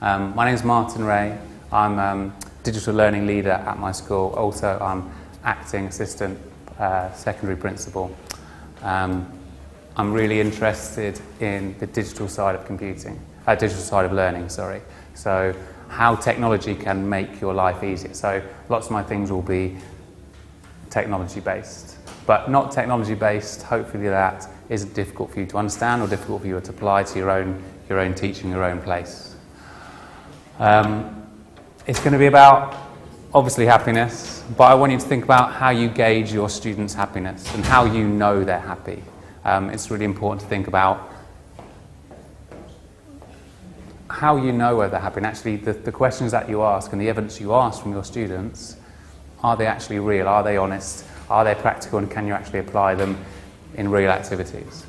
My name is Martin Ray. I'm digital learning leader at my school. Also, I'm acting assistant secondary principal. I'm really interested in the digital side of computing, digital side of learning, sorry. So how technology can make your life easier. So lots of my things will be technology based, but not technology based. Hopefully that isn't difficult for you to understand or difficult for you to apply to your own teaching, your own place. It's going to be about obviously happiness, but I want you to think about how you gauge your students' happiness and how you know they're happy. It's really important to think about how you know whether they're happy. And actually the questions that you ask and the evidence you ask from your students, are they actually real? Are they honest? Are they practical? And can you actually apply them in real activities?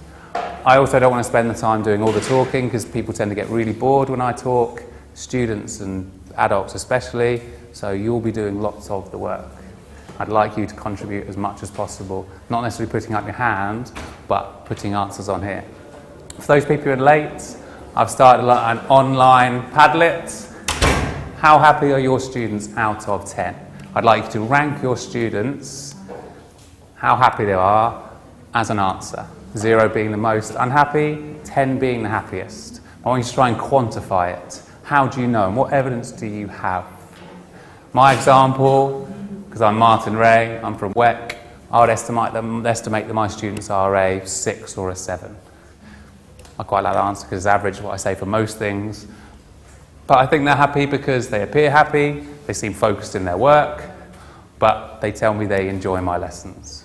I also don't want to spend the time doing all the talking because people tend to get really bored when I talk, students and adults especially, so you'll be doing lots of the work. I'd like you to contribute as much as possible, not necessarily putting up your hand, but putting answers on here. For those people who are late, I've started an online Padlet. How happy are your students out of 10? I'd like you to rank your students, how happy they are, as an answer. 0 being the most unhappy, 10 being the happiest. I want you to try and quantify it. How do you know? And what evidence do you have? My example, because I'm Martin Ray, I'm from WEC, I would estimate that my students are a 6 or a 7. I quite like that answer because it's average what I say for most things. But I think they're happy because they appear happy, they seem focused in their work, but they tell me they enjoy my lessons.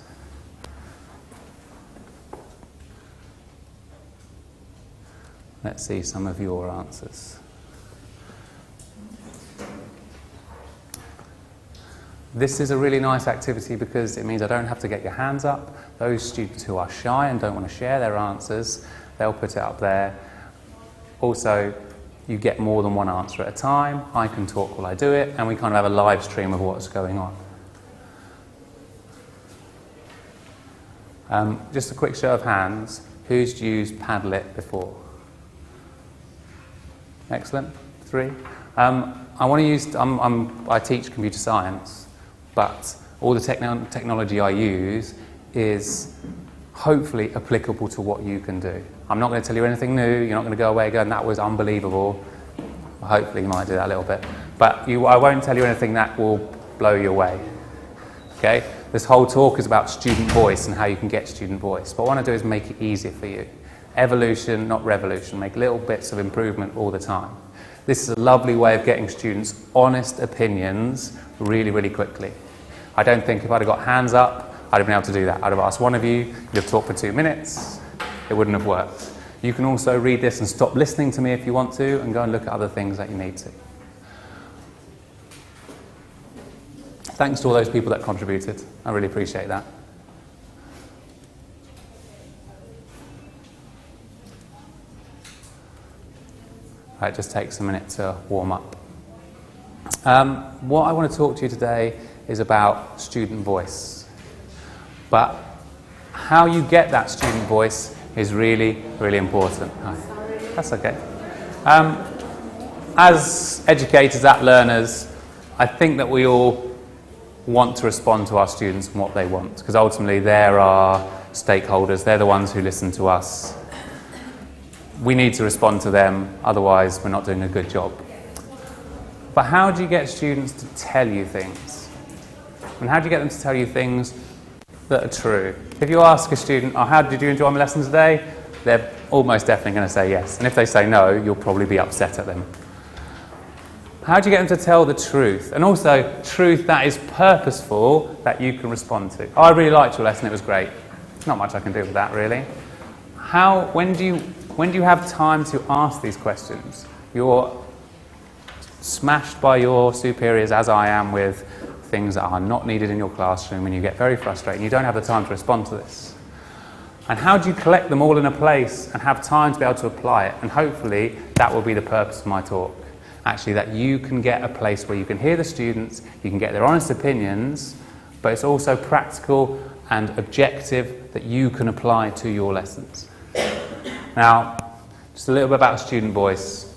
Let's see some of your answers. This is a really nice activity because it means I don't have to get your hands up. Those students who are shy and don't want to share their answers, they'll put it up there. Also, you get more than one answer at a time. I can talk while I do it, and we kind of have a live stream of what's going on. Just a quick show of hands. Who's used Padlet before? Excellent. 3. I teach computer science, but all the technology I use is hopefully applicable to what you can do. I'm not going to tell you anything new. You're not going to go away going, that was unbelievable. Hopefully you might do that a little bit. But I won't tell you anything that will blow you away. Okay? This whole talk is about student voice and how you can get student voice. What I want to do is make it easier for you. Evolution, not revolution. Make little bits of improvement all the time. This is a lovely way of getting students honest opinions really, really quickly. I don't think if I'd have got hands up, I'd have been able to do that. I'd have asked one of you, you'd have talked for 2 minutes, it wouldn't have worked. You can also read this and stop listening to me if you want to and go and look at other things that you need to. Thanks to all those people that contributed. I really appreciate that. It just takes a minute to warm up. What I want to talk to you today is about student voice. But how you get that student voice is really, really important. That's okay. As educators, as learners, I think that we all want to respond to our students and what they want, because ultimately they're our stakeholders, they're the ones who listen to us. We need to respond to them, otherwise we're not doing a good job. But how do you get students to tell you things? And how do you get them to tell you things that are true? If you ask a student, oh, how did you enjoy my lesson today? They're almost definitely going to say yes. And if they say no, you'll probably be upset at them. How do you get them to tell the truth? And also, truth that is purposeful, that you can respond to. Oh, I really liked your lesson, it was great. Not much I can do with that, really. When do you have time to ask these questions? You're smashed by your superiors, as I am, with things that are not needed in your classroom, and you get very frustrated. You don't have the time to respond to this. And how do you collect them all in a place and have time to be able to apply it? And hopefully that will be the purpose of my talk. Actually, that you can get a place where you can hear the students, you can get their honest opinions, but it's also practical and objective that you can apply to your lessons. Now, just a little bit about student voice.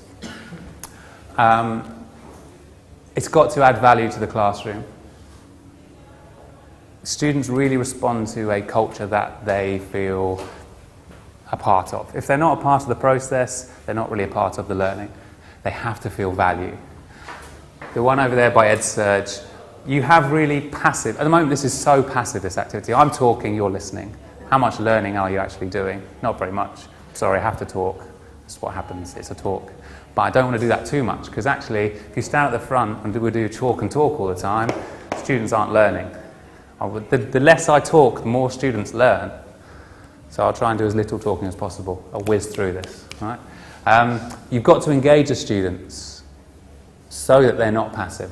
It's got to add value to the classroom. Students really respond to a culture that they feel a part of. If they're not a part of the process, they're not really a part of the learning. They have to feel value. The one over there by Ed Surge, you have really passive, at the moment this is so passive, this activity. I'm talking, you're listening. How much learning are you actually doing? Not very much. Sorry, I have to talk. That's what happens, it's a talk. But I don't want to do that too much, because actually, if you stand at the front and we do chalk and talk all the time, students aren't learning. The less I talk, the more students learn. So I'll try and do as little talking as possible. I'll whiz through this. Right? You've got to engage the students so that they're not passive.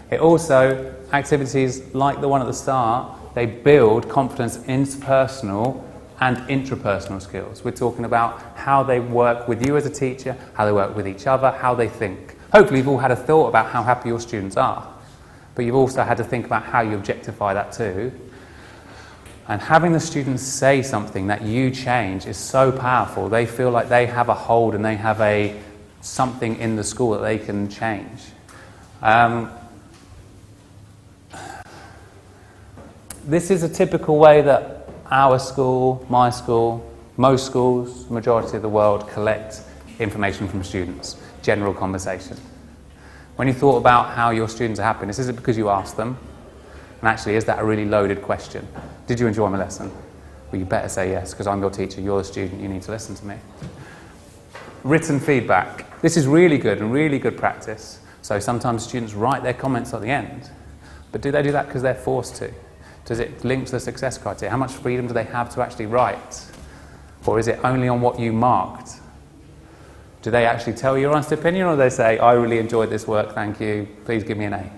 It also, activities like the one at the start, they build confidence in interpersonal and intrapersonal skills. We're talking about how they work with you as a teacher, how they work with each other, how they think. Hopefully you've all had a thought about how happy your students are, but you've also had to think about how you objectify that too. And having the students say something that you change is so powerful. They feel like they have a hold and they have something in the school that they can change. This is a typical way that our school, my school, most schools, the majority of the world collect information from students. General conversation. When you thought about how your students are happy, is it because you asked them? And actually, is that a really loaded question? Did you enjoy my lesson? Well, you better say yes, because I'm your teacher, you're the student, you need to listen to me. Written feedback. This is really good and really good practice. So sometimes students write their comments at the end. But do they do that because they're forced to? Does it link to the success criteria? How much freedom do they have to actually write? Or is it only on what you marked? Do they actually tell your honest opinion, or do they say, I really enjoyed this work, thank you, please give me an A?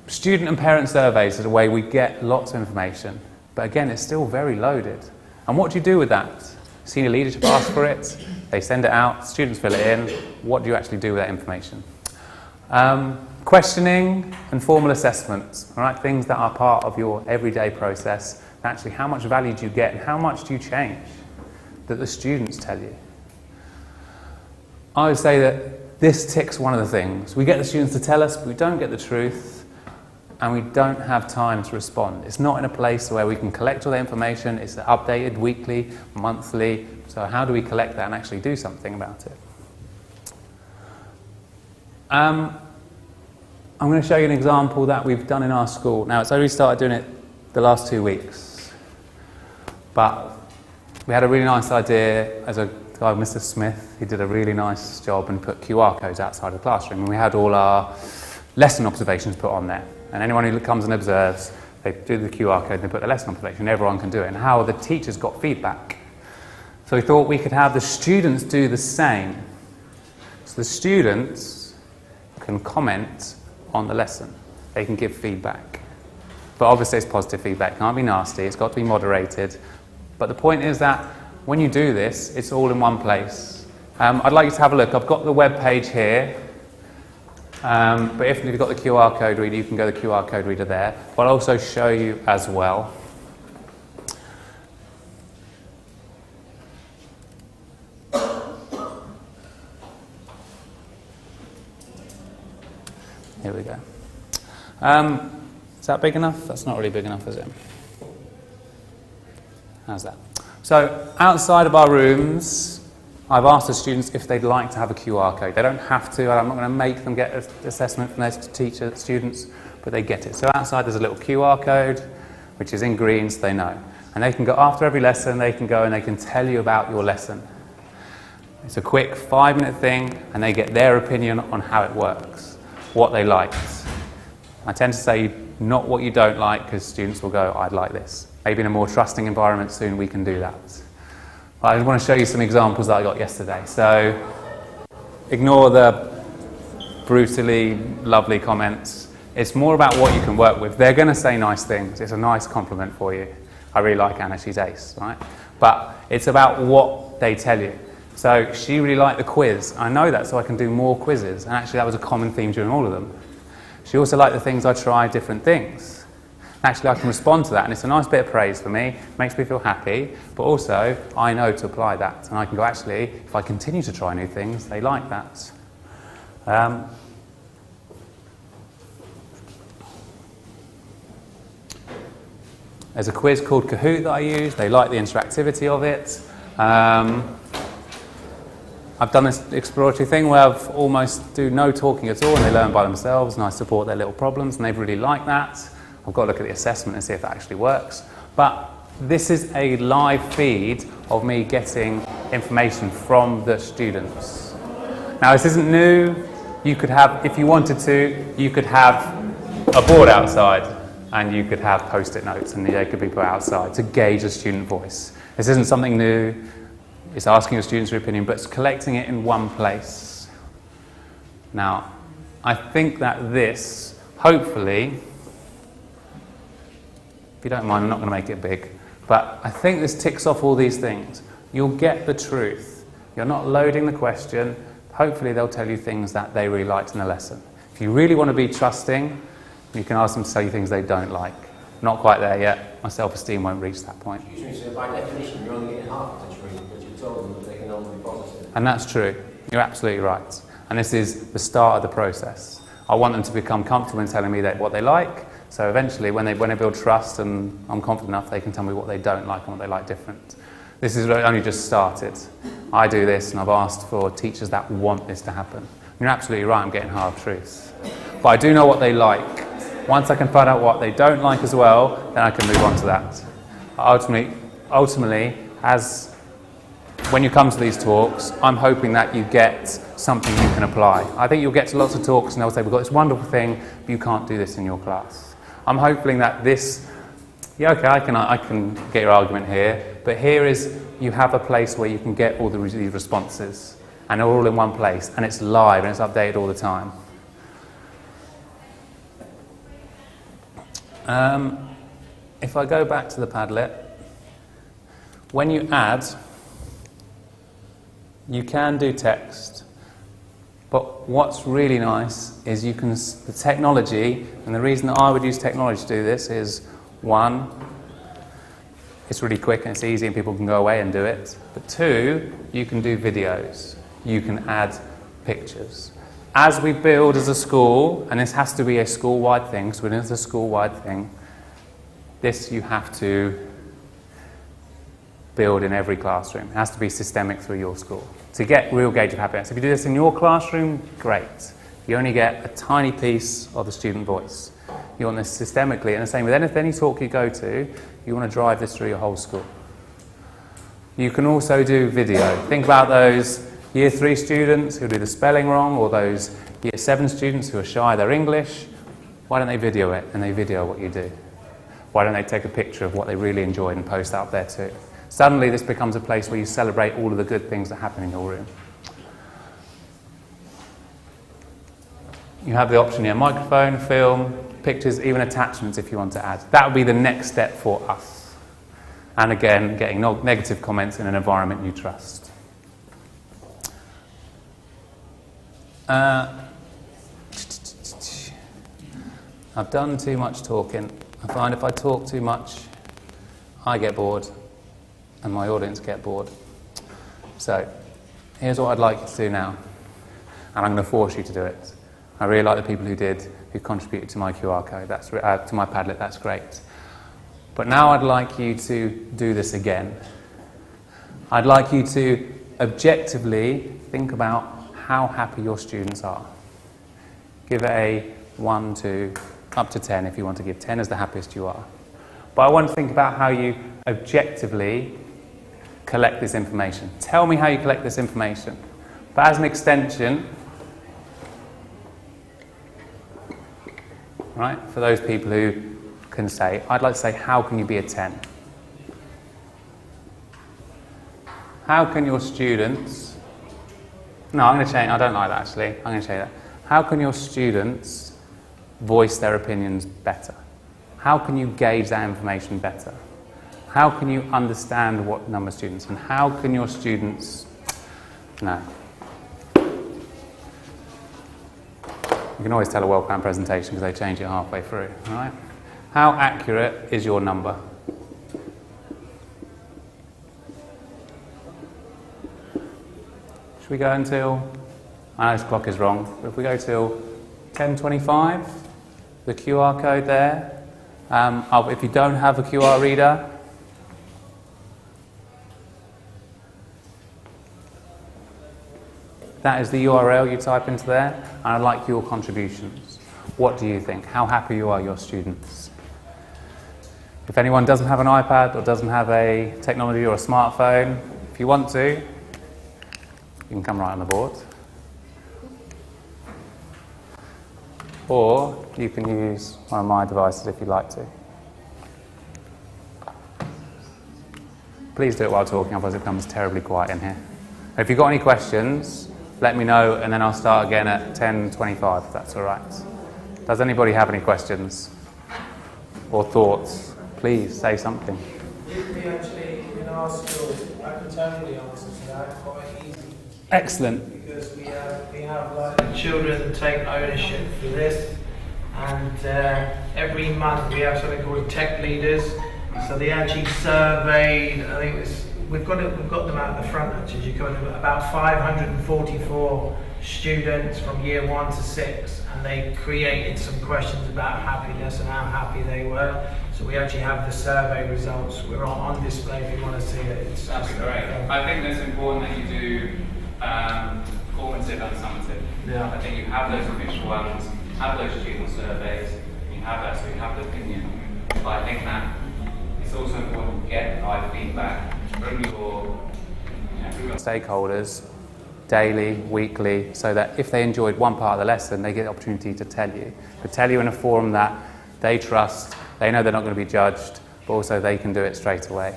Student and parent surveys is a way we get lots of information, but again, it's still very loaded. And what do you do with that? Senior leadership asks for it, they send it out, students fill it in. What do you actually do with that information? Questioning and formal assessments, all right, things that are part of your everyday process. Actually, how much value do you get and how much do you change that the students tell you? I would say that this ticks one of the things. We get the students to tell us, but we don't get the truth, and we don't have time to respond. It's not in a place where we can collect all the information. It's updated weekly, monthly. So how do we collect that and actually do something about it? I'm going to show you an example that we've done in our school. Now, it's only started doing it the last 2 weeks. But we had a really nice idea as a guy, Mr. Smith. He did a really nice job and put QR codes outside the classroom. And we had all our lesson observations put on there. And anyone who comes and observes, they do the QR code and they put the lesson observation. Everyone can do it. And how the teachers got feedback. So we thought we could have the students do the same. So the students can comment on the lesson. They can give feedback. But obviously it's positive feedback. It can't be nasty. It's got to be moderated. But the point is that when you do this, it's all in one place. I'd like you to have a look. I've got the web page here. But if you've got the QR code reader, you can go to the QR code reader there. But I'll also show you as well. Here we go. Is that big enough? That's not really big enough, is it? How's that? So outside of our rooms, I've asked the students if they'd like to have a QR code. They don't have to. I'm not going to make them get an assessment from their students, but they get it. So outside there's a little QR code, which is in green, so they know. And they can go, after every lesson, they can go and they can tell you about your lesson. It's a quick 5-minute thing, and they get their opinion on how it works, what they liked. I tend to say not what you don't like, because students will go, I'd like this. Maybe in a more trusting environment soon we can do that. I want to show you some examples that I got yesterday. So ignore the brutally lovely comments. It's more about what you can work with. They're going to say nice things. It's a nice compliment for you. I really like Anna, she's ace, right? But it's about what they tell you. So she really liked the quiz. I know that, so I can do more quizzes. And actually that was a common theme during all of them. She also liked the things I tried different things. Actually, I can respond to that, and it's a nice bit of praise for me, makes me feel happy, but also I know to apply that, and I can go, actually, if I continue to try new things, they like that. There's a quiz called Kahoot that I use. They like the interactivity of it. I've done this exploratory thing where I've almost do no talking at all and they learn by themselves and I support their little problems and they've really liked that. I've got to look at the assessment and see if that actually works. But this is a live feed of me getting information from the students. Now this isn't new. You could have, if you wanted to, you could have a board outside and you could have post-it notes and they could be put outside to gauge the student voice. This isn't something new. It's asking your students their opinion, but it's collecting it in one place. Now, I think that this, hopefully, if you don't mind, I'm not going to make it big, but I think this ticks off all these things. You'll get the truth. You're not loading the question. Hopefully, they'll tell you things that they really liked in the lesson. If you really want to be trusting, you can ask them to tell you things they don't like. Not quite there yet. My self-esteem won't reach that point. Excuse me, so by definition, you're only getting half of the truth, but you told them that they can only be positive. And that's true. You're absolutely right. And this is the start of the process. I want them to become comfortable in telling me what they like. So eventually, when they build trust and I'm confident enough, they can tell me what they don't like and what they like different. This is only just started. I do this, and I've asked for teachers that want this to happen. And you're absolutely right. I'm getting half truths, but I do know what they like. Once I can find out what they don't like as well, then I can move on to that. Ultimately, when you come to these talks, I'm hoping that you get something you can apply. I think you'll get to lots of talks and they'll say, we've got this wonderful thing, but you can't do this in your class. I'm hoping that this, yeah, okay, I can get your argument here, but here is, you have a place where you can get all these responses, and they're all in one place, and it's live and it's updated all the time. If I go back to the Padlet, when you add, you can do text, but what's really nice is the technology, and the reason that I would use technology to do this is, one, it's really quick and it's easy and people can go away and do it, but two, you can do videos, you can add pictures. As we build as a school, and this has to be a school-wide thing, so it is a school-wide thing, this you have to build in every classroom. It has to be systemic through your school to get real gauge of happiness. If you do this in your classroom, great. You only get a tiny piece of the student voice. You want this systemically, and the same with any talk you go to, you want to drive this through your whole school. You can also do video. Think about those Year 3 students who do the spelling wrong, or those Year 7 students who are shy, they're English. Why don't they video it and they video what you do? Why don't they take a picture of what they really enjoyed and post that up there too? Suddenly this becomes a place where you celebrate all of the good things that happen in your room. You have the option here, microphone, film, pictures, even attachments if you want to add. That would be the next step for us. And again, getting negative comments in an environment you trust. I've done too much talking. I find if I talk too much, I get bored and my audience get bored. So here's what I'd like you to do now, and I'm going to force you to do it. I really like the people who contributed to my QR code, to my Padlet, that's great. But now I'd like you to do this again. I'd like you to objectively think about how happy your students are. Give it a 1, 2, up to 10 if you want to give 10 as the happiest you are. But I want to think about how you objectively collect this information. Tell me how you collect this information. But as an extension, right, for those people who can say, I'd like to say, how can you be a 10? How can your students... No, I'm going to change. I don't like that, actually. I'm going to change that. How can your students voice their opinions better? How can you gauge that information better? How can you understand what number of students? And how can your students... No. You can always tell a well-planned presentation because they change it halfway through, all right? How accurate is your number? Should we go until I know this clock is wrong, but if we go till 10:25, the QR code there. If you don't have a QR reader, that is the URL you type into there, and I'd like your contributions. What do you think? How happy are your students? If anyone doesn't have an iPad or doesn't have a technology or a smartphone, if you want to, you can come right on the board. Or you can use one of my devices if you'd like to. Please do it while talking, otherwise it becomes terribly quiet in here. If you've got any questions, let me know and then I'll start again at 10:25, if that's all right. Does anybody have any questions or thoughts? Please say something. We actually, in our school, I can tell you the answer to that quite easy. Excellent. Because we have like children take ownership for this, and every month we have something called tech leaders. So they actually surveyed, I think we've got them out at the front actually, you got about 544 students from year 1 to 6, and they created some questions about happiness and how happy they were. So we actually have the survey results. We're on display if you want to see it. That'd be great. I think it's important that you do formative and summative. Yeah. I think you have those official ones, have those student surveys, you have that, so you have the opinion. But I think that it's also important to get live feedback from your stakeholders daily, weekly, so that if they enjoyed one part of the lesson, they get the opportunity to tell you. They tell you in a forum that they trust, they know they're not going to be judged, but also they can do it straight away.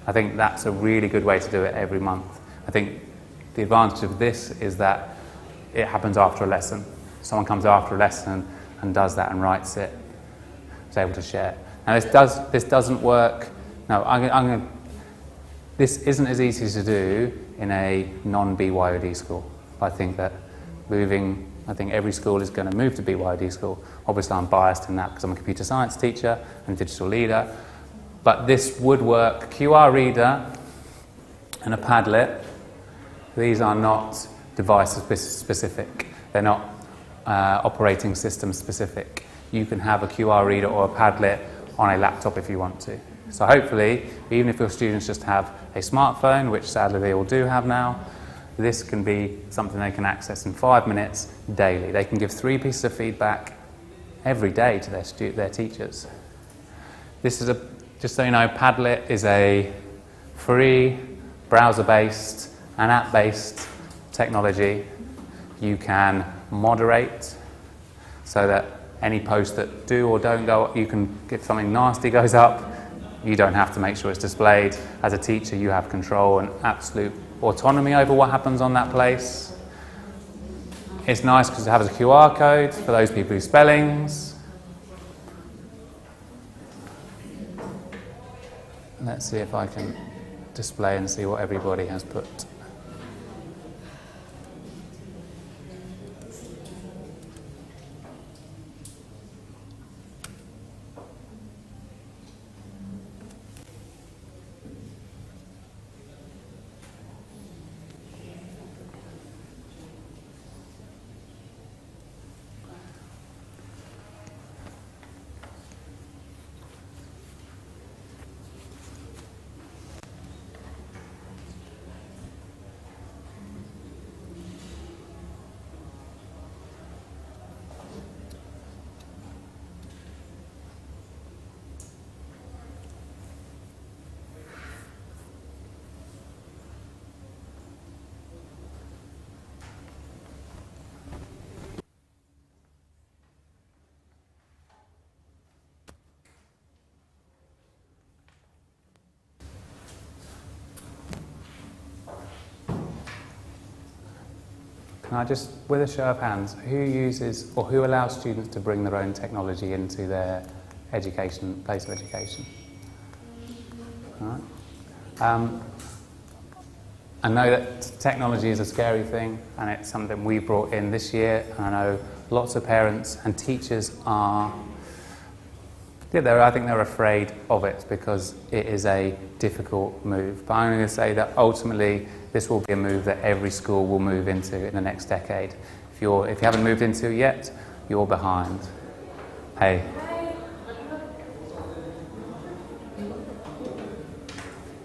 I think that's a really good way to do it every month. I think the advantage of this is that it happens after a lesson. Someone comes after a lesson and does that and writes it, is able to share. Now this doesn't work. No, this isn't as easy to do in a non-BYOD school. I think that I think every school is going to move to BYOD school. Obviously I'm biased in that because I'm a computer science teacher and digital leader. But this would work. QR reader and a Padlet, these are not device specific. They're not operating system specific. You can have a QR reader or a Padlet on a laptop if you want to. So hopefully, even if your students just have a smartphone, which sadly they all do have now, this can be something they can access in 5 minutes daily. They can give 3 pieces of feedback every day to their teachers. This is just so you know, Padlet is a free, browser-based and app-based technology. You can moderate so that any posts that do or don't go, you can get something nasty goes up, you don't have to make sure it's displayed. As a teacher, you have control and absolute autonomy over what happens on that place. It's nice because it has a QR code for those people who spellings. Let's see if I can display and see what everybody has put. Can I just, with a show of hands, who uses or who allows students to bring their own technology into their education, place of education? All right. I know that technology is a scary thing and it's something we brought in this year, and I know lots of parents and teachers are, I think they're afraid of it because it is a difficult move. But I'm going to say that ultimately this will be a move that every school will move into in the next decade. If you haven't moved into it yet, you're behind. Hey.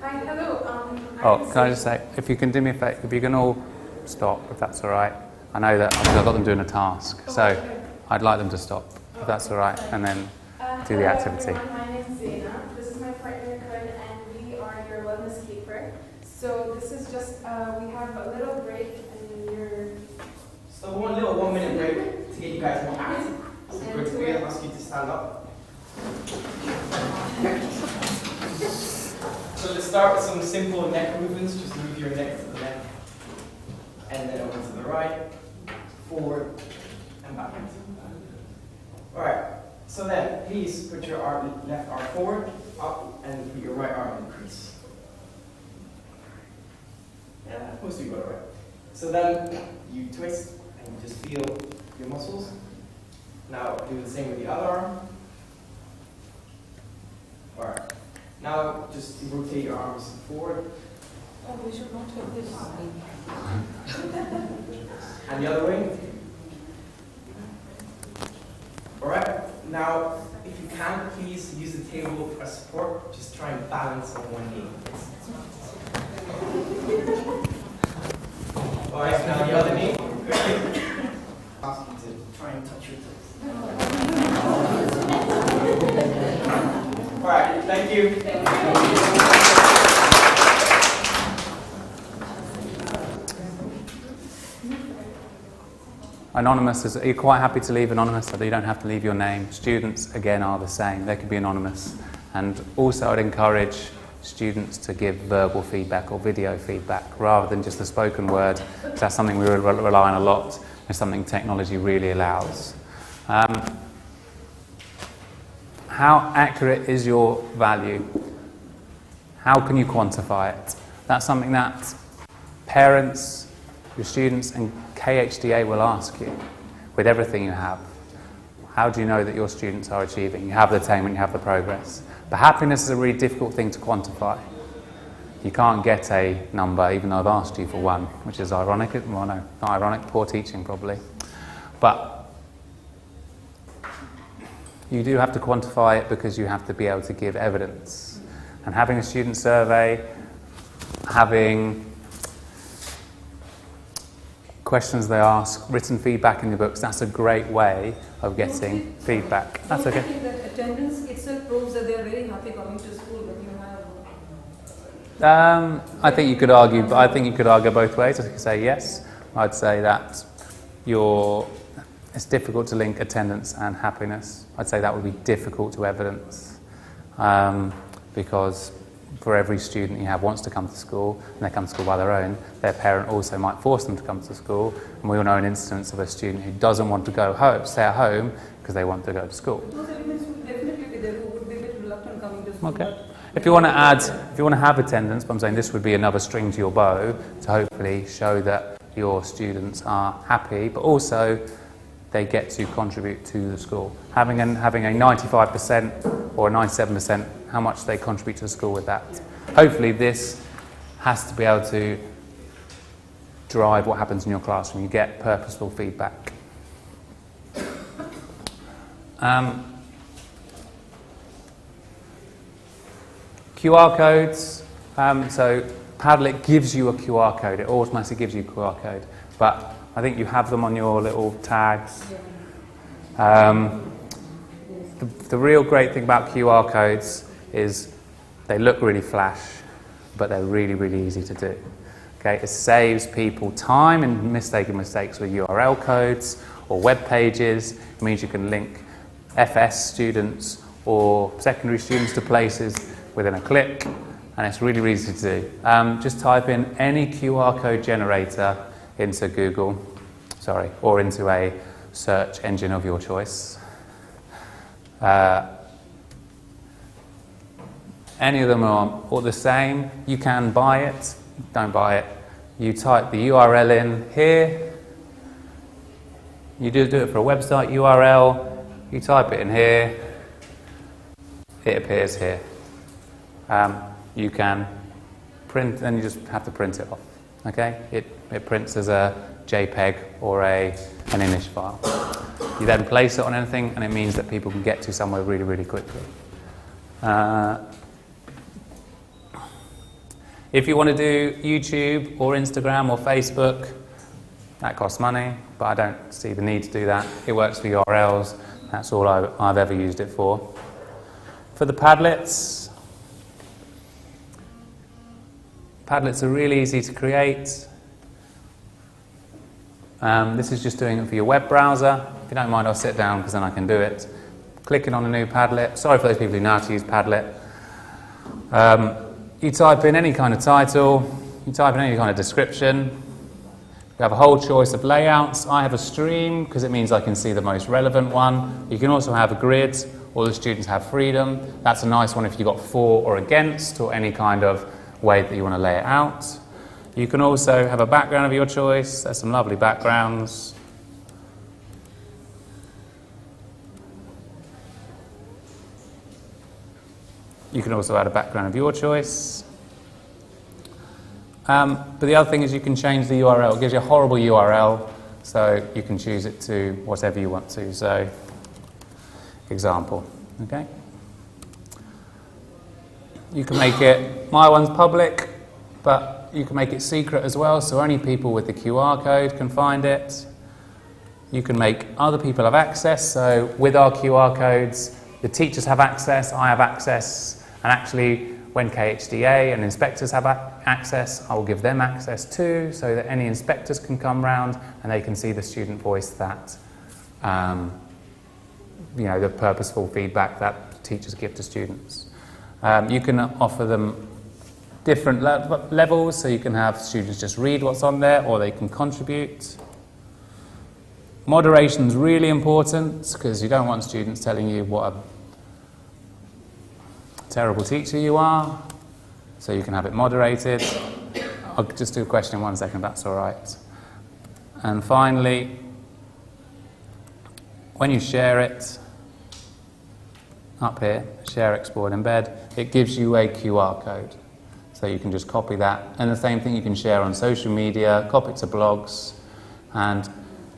Hi, hello. Oh, can I just say, if you can do me a favour, if you can all stop, if that's all right. I know that I've got them doing a task, so I'd like them to stop, if that's all right, and then do the activity. Hello everyone, my name is Zaina. This is my partner Khail, and we are your wellness keeper. So this is just, we have a little break in your... So one little 1 minute break to get you guys more active. So we're going to ask you to stand up. So let's start with some simple neck movements. Just move your neck to the left, and then over to the right, forward, and backwards. Alright, so then please put your left arm forward, up, and put your right arm in the crease. Yeah, most of you got it right. So then you twist and you just feel your muscles. Now do the same with the other arm. Alright. Now just rotate your arms forward. Oh, we should not have this. And the other way. Alright. Now, if you can, please use the table as support. Just try and balance on one knee. Alright, now the other knee. Ask you to try and touch your toes. Alright, thank you. Anonymous, are you quite happy to leave anonymous so that you don't have to leave your name? Students, again, are the same. They could be anonymous. And also I'd encourage students to give verbal feedback or video feedback rather than just the spoken word, because that's something we rely on a lot. It's something technology really allows. How accurate is your value? How can you quantify it? That's something that parents, your students and KHDA will ask you with everything you have. How do you know that your students are achieving? You have the attainment, you have the progress. But happiness is a really difficult thing to quantify. You can't get a number, even though I've asked you for one, which is ironic. Well, no, not ironic, poor teaching probably. But you do have to quantify it because you have to be able to give evidence. And having a student survey, having questions they ask, written feedback in your books, that's a great way of getting feedback. That's okay. I think that attendance itself proves that they are very happy coming to school, but you have... I think you could argue, but I think you could argue both ways. I could say yes. I'd say that it's difficult to link attendance and happiness. I'd say that would be difficult to evidence because for every student you have wants to come to school and they come to school by their own, their parent also might force them to come to school. And we all know an instance of a student who doesn't want to go home, stay at home because they want to go to school. Those elements would definitely be there who would be a bit reluctant coming to school. Okay. If you want to have attendance, but I'm saying this would be another string to your bow to hopefully show that your students are happy, but also they get to contribute to the school. Having a 95% or a 97%, how much they contribute to the school with that. Hopefully this has to be able to drive what happens in your classroom. You get purposeful feedback. QR codes. So Padlet gives you a QR code. It automatically gives you a QR code. But I think you have them on your little tags. The real great thing about QR codes is they look really flash, but they're really, really easy to do. Okay, it saves people time in making mistakes with URL codes or web pages. It means you can link FS students or secondary students to places within a click, and it's really, really easy to do. Just type in any QR code generator into Google, or into a search engine of your choice. Any of them are all the same. You can buy it, don't buy it. You type the URL in here. You do it for a website URL. You type it in here. It appears here. You can print, then you just have to print it off. Okay, it prints as a JPEG or an image file. You then place it on anything, and it means that people can get to somewhere really, really quickly. If you want to do YouTube or Instagram or Facebook, that costs money, but I don't see the need to do that. It works for URLs. That's all I've ever used it for. For the Padlets are really easy to create. This is just doing it for your web browser. If you don't mind, I'll sit down because then I can do it. Clicking on a new Padlet. Sorry for those people who know how to use Padlet. You type in any kind of title, you type in any kind of description. You have a whole choice of layouts. I have a stream because it means I can see the most relevant one. You can also have a grid. All the students have freedom. That's a nice one if you've got for or against or any kind of way that you want to lay it out. You can also have a background of your choice. There's some lovely backgrounds. You can also add a background of your choice. But the other thing is you can change the URL. It gives you a horrible URL, so you can choose it to whatever you want to. So, example, okay? You can make it, my one's public, but you can make it secret as well, so only people with the QR code can find it. You can make other people have access, so with our QR codes, the teachers have access, I have access, and actually when KHDA and inspectors have access, I will give them access too, so that any inspectors can come round and they can see the student voice that, the purposeful feedback that teachers give to students. You can offer them different levels, so you can have students just read what's on there, or they can contribute. Moderation is really important, because you don't want students telling you what a terrible teacher you are, so you can have it moderated. I'll just do a question in 1 second, if that's all right. And finally, when you share it, up here, share, export, embed, it gives you a QR code. So you can just copy that. And the same thing you can share on social media, copy it to blogs, and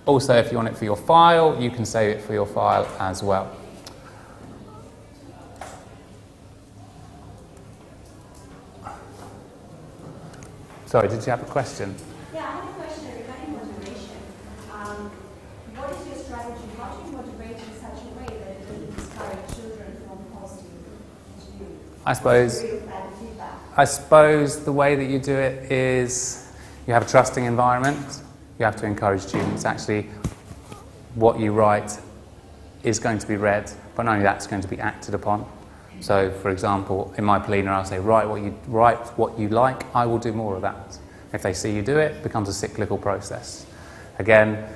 also if you want it for your file, you can save it for your file as well. Sorry, did you have a question? Yeah, I have a question regarding moderation. What is your strategy? How do you moderate in such a way that it doesn't discourage children from posting to you? I suppose the way that you do it is you have a trusting environment. You have to encourage students. Actually, what you write is going to be read, but not only that, it's going to be acted upon. So, for example, in my plenary, I'll say, write what you like, I will do more of that. If they see you do it, it becomes a cyclical process. Again,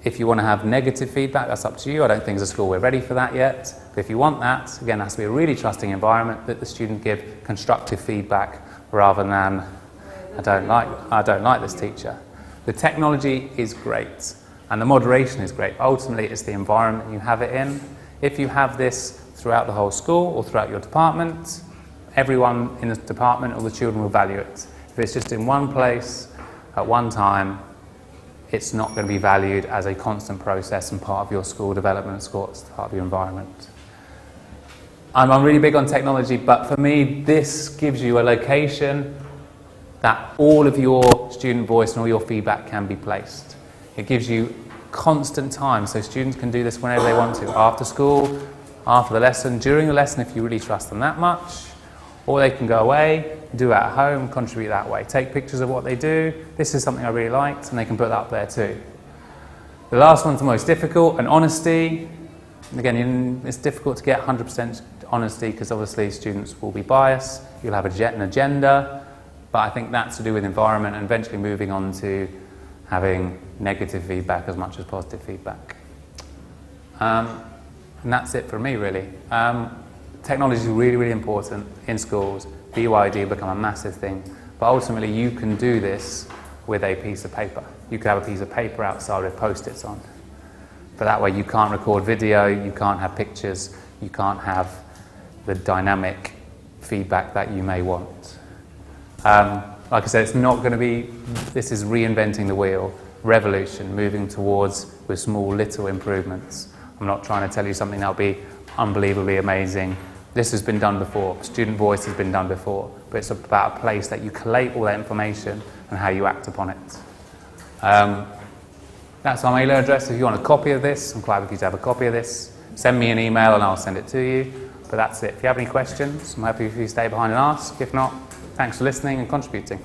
if you want to have negative feedback, that's up to you. I don't think as a school we're ready for that yet. But if you want that, again, it has to be a really trusting environment that the student give constructive feedback rather than, I don't like this teacher. The technology is great and the moderation is great. Ultimately, it's the environment you have it in. If you have this throughout the whole school or throughout your department, everyone in the department or the children will value it. If it's just in one place at one time, it's not going to be valued as a constant process and part of your school development, it's part of your environment. I'm really big on technology, but for me, this gives you a location that all of your student voice and all your feedback can be placed. It gives you constant time, so students can do this whenever they want to, after school, after the lesson, during the lesson if you really trust them that much, or they can go away, do it at home, contribute that way. Take pictures of what they do. This is something I really liked, and they can put that up there too. The last one's the most difficult, and honesty. Again, it's difficult to get 100% honesty because obviously students will be biased. You'll have an agenda, but I think that's to do with environment and eventually moving on to having negative feedback as much as positive feedback. And that's it for me, really. Technology is really, really important in schools. BYD will become a massive thing, but ultimately you can do this with a piece of paper. You could have a piece of paper outside with post-its on. But that way you can't record video, you can't have pictures, you can't have the dynamic feedback that you may want. Like I said, it's not going to be, this is reinventing the wheel, revolution, moving towards with small little improvements. I'm not trying to tell you something that'll be unbelievably amazing. This has been done before, student voice has been done before, but it's about a place that you collate all that information and how you act upon it. That's our mailer address. If you want a copy of this, I'm quite happy for you to have a copy of this. Send me an email and I'll send it to you. But that's it. If you have any questions, I'm happy if you stay behind and ask. If not, thanks for listening and contributing.